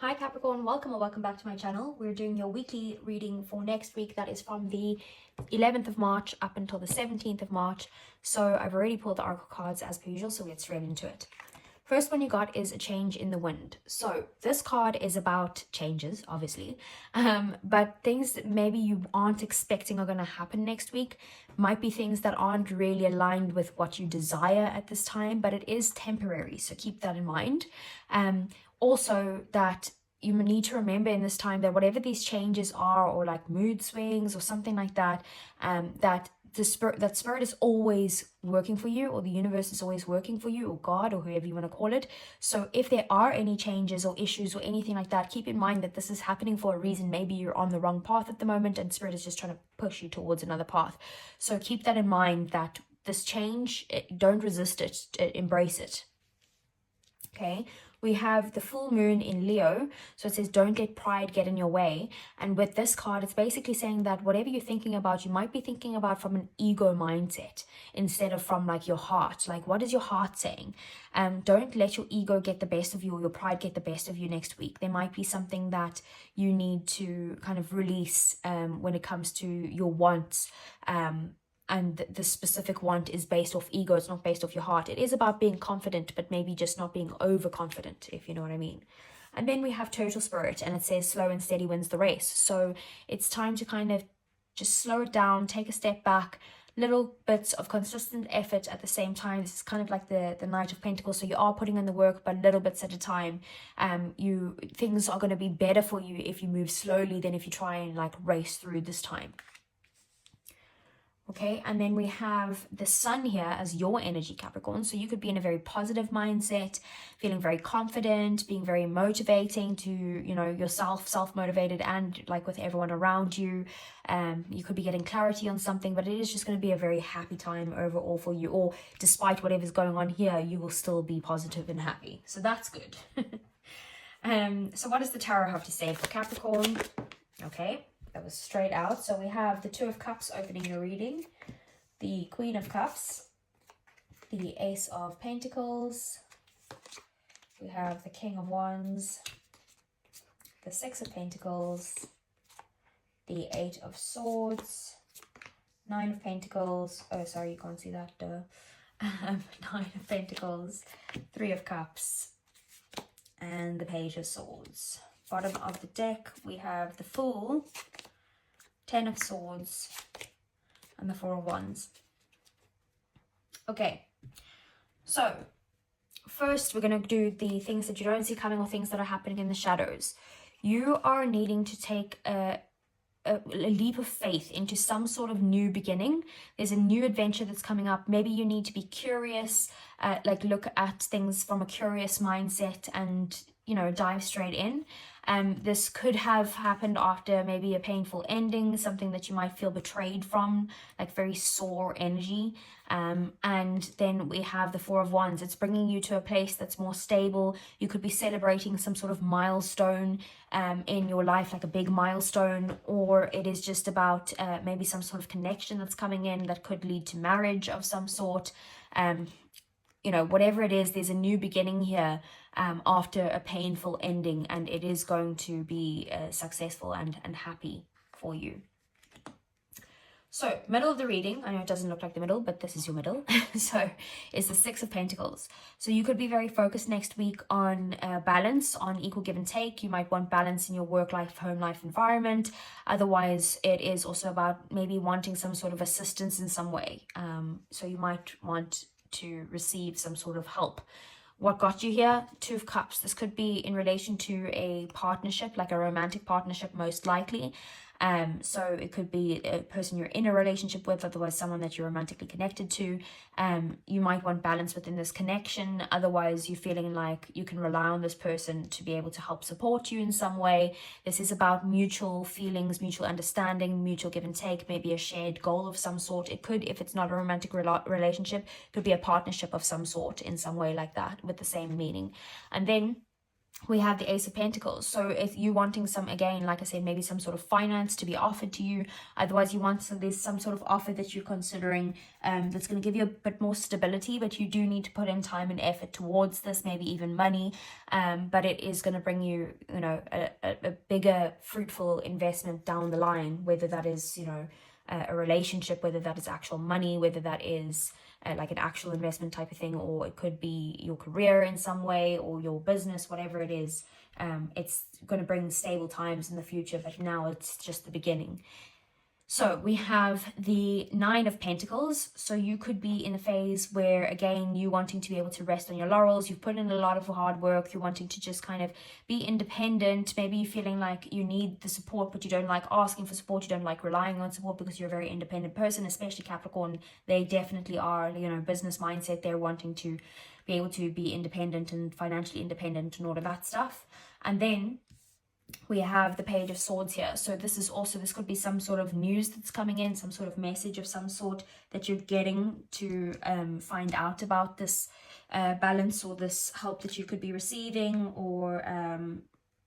Hi Capricorn, welcome or welcome back to my channel. We're doing your weekly reading for next week. That is from the 11th of March up until the 17th of March. So I've already pulled the oracle cards as per usual, so we'll get straight into it. First one you got is a change in the wind. So this card is about changes, obviously, but things that maybe you aren't expecting are going to happen next week. Might be things that aren't really aligned with what you desire at this time, but it is temporary, so keep that in mind. Also, that you need to remember in this time that whatever these changes are, or like mood swings or something like that, that spirit is always working for you, or the universe is always working for you, or God, or whoever you want to call it. So if there are any changes or issues or anything like that, keep in mind that this is happening for a reason. Maybe you're on the wrong path at the moment and spirit is just trying to push you towards another path. So keep that in mind, that this change, don't resist it, embrace it. Okay, we have the full moon in Leo. So it says, don't let pride get in your way. And with this card, it's basically saying that whatever you're thinking about, you might be thinking about from an ego mindset instead of from like your heart. Like, what is your heart saying? Don't let your ego get the best of you, or your pride get the best of you next week. There might be something that you need to kind of release when it comes to your wants. And the specific want is based off ego, it's not based off your heart. It is about being confident, but maybe just not being overconfident, if you know what I mean. And then we have total spirit, and it says slow and steady wins the race. So it's time to kind of just slow it down, take a step back, little bits of consistent effort at the same time. This is kind of like the Knight of Pentacles. So you are putting in the work, but little bits at a time. Things are going to be better for you if you move slowly than if you try and like race through this time. Okay, and then we have the sun here as your energy, Capricorn. So you could be in a very positive mindset, feeling very confident, being very motivating to, you know, yourself, self-motivated, and like with everyone around you. You could be getting clarity on something, but it is just going to be a very happy time overall for you. Or despite whatever's going on here, you will still be positive and happy. So that's good. So what does the tarot have to say for Capricorn? Okay. That was straight out. So we have the Two of Cups opening your reading, the Queen of Cups, the Ace of Pentacles, we have the King of Wands, the Six of Pentacles, the Eight of Swords, Nine of Pentacles, oh sorry, you can't see that, Nine of Pentacles, Three of Cups, and the Page of Swords. Bottom of the deck, we have the Fool, Ten of Swords, and the Four of Wands. Okay, so first we're going to do the things that you don't see coming, or things that are happening in the shadows. You are needing to take a leap of faith into some sort of new beginning. There's a new adventure that's coming up. Maybe you need to be curious, like look at things from a curious mindset and, you know, dive straight in. This could have happened after maybe a painful ending, something that you might feel betrayed from, like very sore energy. And then we have the Four of Wands. It's bringing you to a place that's more stable. You could be celebrating some sort of milestone in your life, like a big milestone, or it is just about maybe some sort of connection that's coming in that could lead to marriage of some sort. You know, whatever it is, there's a new beginning here after a painful ending, and it is going to be successful and happy for you. So, middle of the reading, I know it doesn't look like the middle, but this is your middle. So, is the Six of Pentacles. So, you could be very focused next week on balance, on equal give and take. You might want balance in your work life, home life environment. Otherwise, it is also about maybe wanting some sort of assistance in some way. So, you might want to receive some sort of help. What got you here? Two of Cups. This could be in relation to a partnership, like a romantic partnership, most likely. So it could be a person you're in a relationship with, otherwise someone that you're romantically connected to. You might want balance within this connection. Otherwise, you're feeling like you can rely on this person to be able to help support you in some way. This is about mutual feelings, mutual understanding, mutual give and take, maybe a shared goal of some sort. It could, if it's not a romantic relationship, could be a partnership of some sort in some way like that with the same meaning. And then we have the Ace of Pentacles. So if you're wanting some, again, like I said, maybe some sort of finance to be offered to you. Otherwise, you want there's some sort of offer that you're considering that's going to give you a bit more stability, but you do need to put in time and effort towards this, maybe even money. But it is going to bring you, you know, a bigger, fruitful investment down the line, whether that is, you know, a relationship, whether that is actual money, whether that is like an actual investment type of thing, or it could be your career in some way, or your business, whatever it is. It's going to bring stable times in the future, but now it's just the beginning. So we have the Nine of Pentacles. So you could be in a phase where, again, you wanting to be able to rest on your laurels. You've put in a lot of hard work. You're wanting to just kind of be independent. Maybe you're feeling like you need the support, but you don't like asking for support. You don't like relying on support because you're a very independent person, especially Capricorn. They definitely are, you know, business mindset. They're wanting to be able to be independent and financially independent and all of that stuff. And then we have the Page of Swords here. So this is also, this could be some sort of news that's coming in, some sort of message of some sort that you're getting to find out about this balance, or this help that you could be receiving, or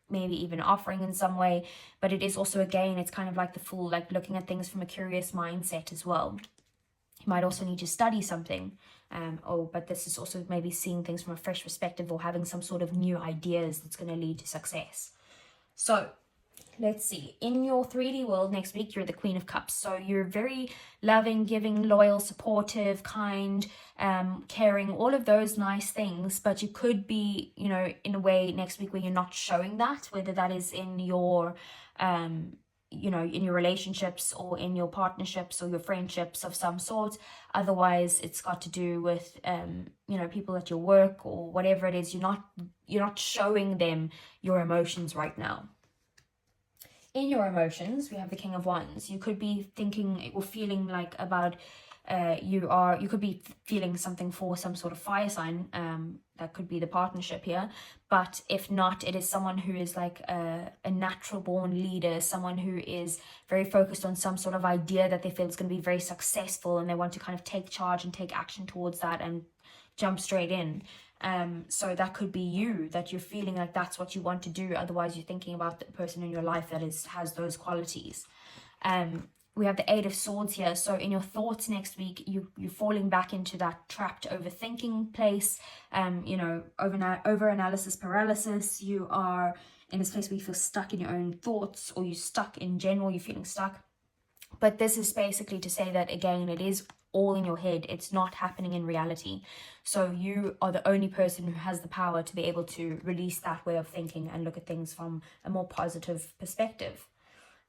maybe even offering in some way. But it is also, again, it's kind of like the Fool, like looking at things from a curious mindset as well. You might also need to study something, but this is also maybe seeing things from a fresh perspective, or having some sort of new ideas that's going to lead to success. So let's see, in your 3D world next week, you're the Queen of Cups. So you're very loving, giving, loyal, supportive, kind, caring, all of those nice things. But you could be, you know, in a way next week where you're not showing that, whether that is in your, you know, in your relationships, or in your partnerships, or your friendships of some sort. Otherwise, it's got to do with, you know, people at your work, or whatever it is. You're not showing them your emotions right now. In your emotions, we have the King of Wands. You could be thinking or feeling like about, you could be feeling something for some sort of fire sign. That could be the partnership here. But if not, it is someone who is like a natural born leader, someone who is very focused on some sort of idea that they feel is going to be very successful, and they want to kind of take charge and take action towards that and jump straight in. So that could be you, that you're feeling like that's what you want to do. Otherwise, you're thinking about the person in your life that has those qualities. We have the Eight of Swords here. So in your thoughts next week, you're falling back into that trapped overthinking place, you know, over analysis paralysis. You are in this place where you feel stuck in your own thoughts, or you're stuck in general, you're feeling stuck. But this is basically to say that, again, it is all in your head. It's not happening in reality. So you are the only person who has the power to be able to release that way of thinking and look at things from a more positive perspective.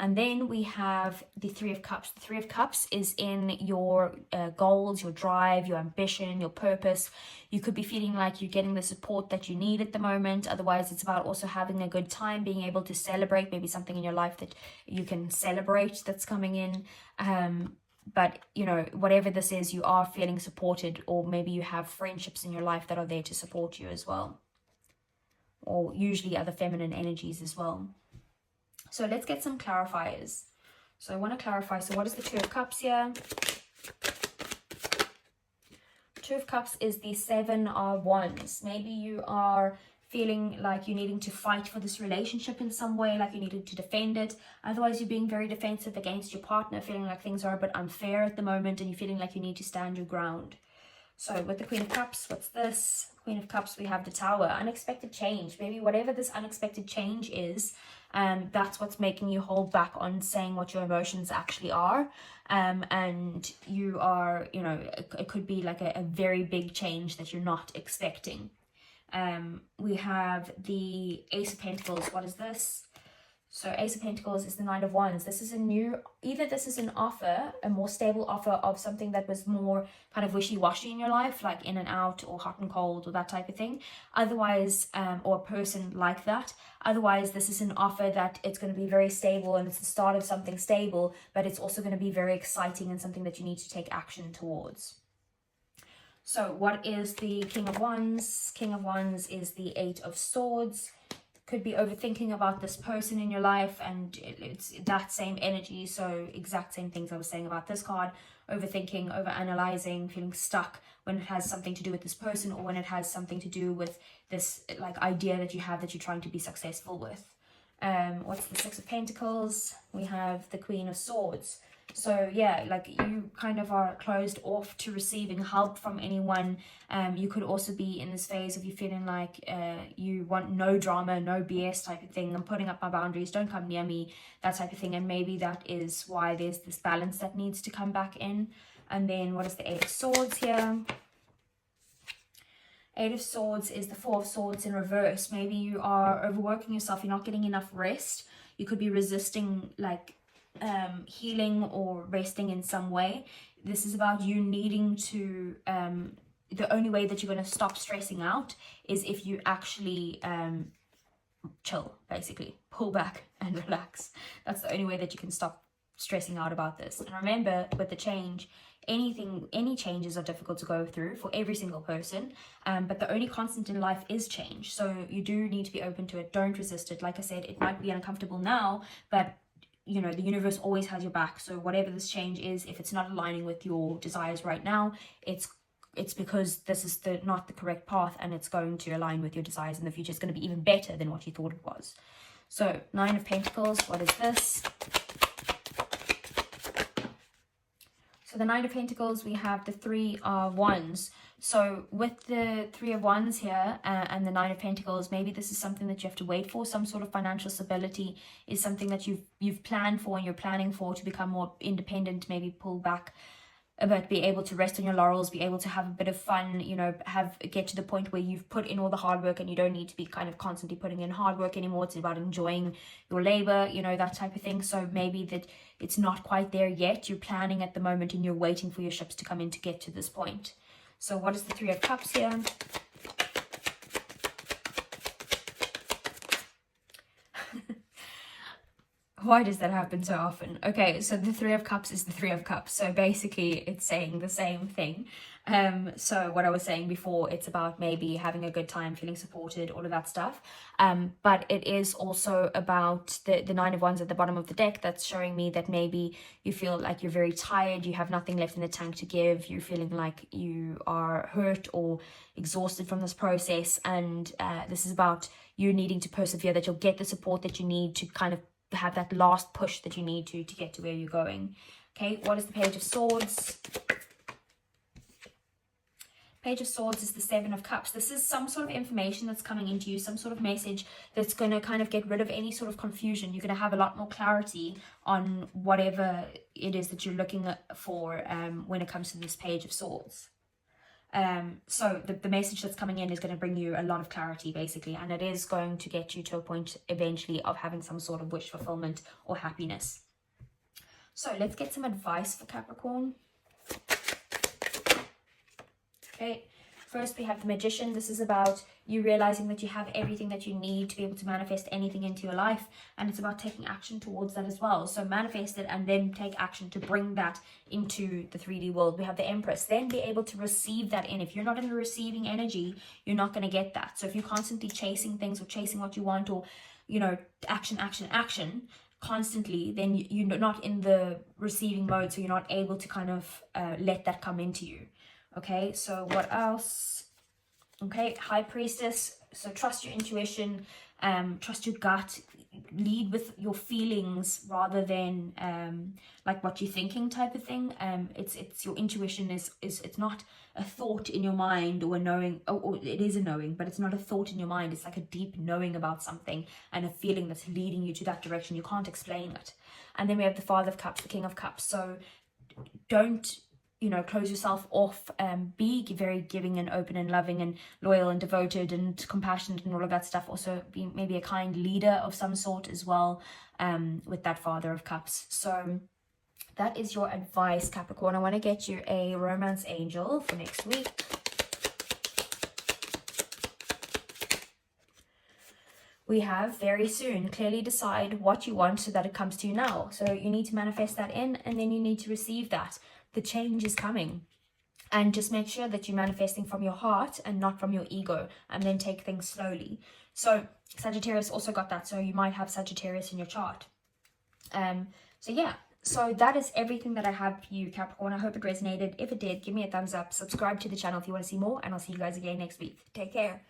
And then we have the Three of Cups. The Three of Cups is in your goals, your drive, your ambition, your purpose. You could be feeling like you're getting the support that you need at the moment. Otherwise, it's about also having a good time, being able to celebrate, maybe something in your life that you can celebrate that's coming in. But, you know, whatever this is, you are feeling supported, or maybe you have friendships in your life that are there to support you as well. Or usually other feminine energies as well. So let's get some clarifiers. So I want to clarify. So what is the Two of Cups here? Two of Cups is the Seven of Wands. Maybe you are feeling like you're needing to fight for this relationship in some way, like you needed to defend it. Otherwise, you're being very defensive against your partner, feeling like things are a bit unfair at the moment, and you're feeling like you need to stand your ground. So with the Queen of Cups, what's this? Queen of Cups, we have the Tower. Unexpected change. Maybe whatever this unexpected change is, that's what's making you hold back on saying what your emotions actually are. And you are, you know, it could be like a very big change that you're not expecting. We have the Ace of Pentacles. What is this? So Ace of Pentacles is the Knight of Wands. This is a new, either this is an offer, a more stable offer of something that was more kind of wishy-washy in your life, like in and out, or hot and cold, or that type of thing. Otherwise, or a person like that. Otherwise, this is an offer that it's going to be very stable, and it's the start of something stable, but it's also going to be very exciting and something that you need to take action towards. So what is the King of Wands? King of Wands is the Eight of Swords. could be overthinking about this person in your life, and it's that same energy. So exact same things I was saying about this card: overthinking, overanalyzing, feeling stuck when it has something to do with this person, or when it has something to do with this like idea that you have that you're trying to be successful with. What's the Six of Pentacles? We have the Queen of Swords. So yeah, like you kind of are closed off to receiving help from anyone. You could also be in this phase of you feeling like you want no drama, no BS type of thing. I'm putting up my boundaries, don't come near me, that type of thing. And maybe that is why there's this balance that needs to come back in. And then what is the Eight of Swords here? Eight of Swords is the Four of Swords in reverse. Maybe you are overworking yourself, you're not getting enough rest. You could be resisting like healing or resting in some way. This is about you needing to the only way that you're going to stop stressing out is if you actually chill, basically pull back and relax. That's the only way that you can stop stressing out about this. And remember, with the change, any changes are difficult to go through for every single person, but the only constant in life is change. So you do need to be open to it. Don't resist it. Like I said, it might be uncomfortable now, but you know, the universe always has your back. So whatever this change is, if it's not aligning with your desires right now, it's because this is not the correct path, and it's going to align with your desires in the future. It's going to be even better than what you thought it was. So Nine of Pentacles, what is this? So the Nine of Pentacles, we have the Three of Wands. So with the Three of Wands here and the Nine of Pentacles, maybe this is something that you have to wait for. Some sort of financial stability is something that you've planned for and you're planning for to become more independent, maybe pull back a bit, be able to rest on your laurels, be able to have a bit of fun, you know, get to the point where you've put in all the hard work and you don't need to be kind of constantly putting in hard work anymore. It's about enjoying your labor, you know, that type of thing. So maybe that it's not quite there yet. You're planning at the moment and you're waiting for your ships to come in to get to this point. So what is the Three of Cups here? Why does that happen so often? Okay, so the Three of Cups is the Three of Cups. So basically it's saying the same thing. So what I was saying before, it's about maybe having a good time, feeling supported, all of that stuff. But it is also about the Nine of Wands at the bottom of the deck. That's showing me that maybe you feel like you're very tired, you have nothing left in the tank to give, you're feeling like you are hurt or exhausted from this process. And this is about you needing to persevere, that you'll get the support that you need to kind of have that last push that you need to get to where you're going. Okay, what is the Page of Swords? Page of Swords is the Seven of Cups. This is some sort of information that's coming into you, some sort of message that's going to kind of get rid of any sort of confusion. You're going to have a lot more clarity on whatever it is that you're looking for when it comes to this Page of Swords. So the message that's coming in is going to bring you a lot of clarity, basically, and it is going to get you to a point eventually of having some sort of wish fulfillment or happiness. So let's get some advice for Capricorn. Okay, first we have the Magician. This is about you realizing that you have everything that you need to be able to manifest anything into your life, and it's about taking action towards that as well. So manifest it and then take action to bring that into the 3D world. We have the Empress. Then be able to receive that in. If you're not in the receiving energy, you're not going to get that. So if you're constantly chasing things or chasing what you want, or you know, action constantly, then you're not in the receiving mode, so you're not able to kind of let that come into you. Okay, so what else? Okay, High Priestess. So trust your intuition, trust your gut, lead with your feelings rather than like what you're thinking type of thing. It's your intuition is it's not a thought in your mind or a knowing, or it is a knowing, but it's not a thought in your mind. It's like a deep knowing about something and a feeling that's leading you to that direction. You can't explain it. And then we have the Father of Cups, the King of Cups. So don't, you know, close yourself off. Be very giving and open and loving and loyal and devoted and compassionate and all of that stuff. Also be maybe a kind leader of some sort as well, with that Father of Cups. So that is your advice, Capricorn. I want to get you a romance angel for next week. We have very soon. Clearly decide what you want so that it comes to you now. So you need to manifest that in, and then you need to receive that. The change is coming. And just make sure that you're manifesting from your heart and not from your ego, and then take things slowly. So Sagittarius also got that, so you might have Sagittarius in your chart. So yeah, so that is everything that I have for you, Capricorn. I hope it resonated. If it did, give me a thumbs up, subscribe to the channel if you want to see more, and I'll see you guys again next week. Take care.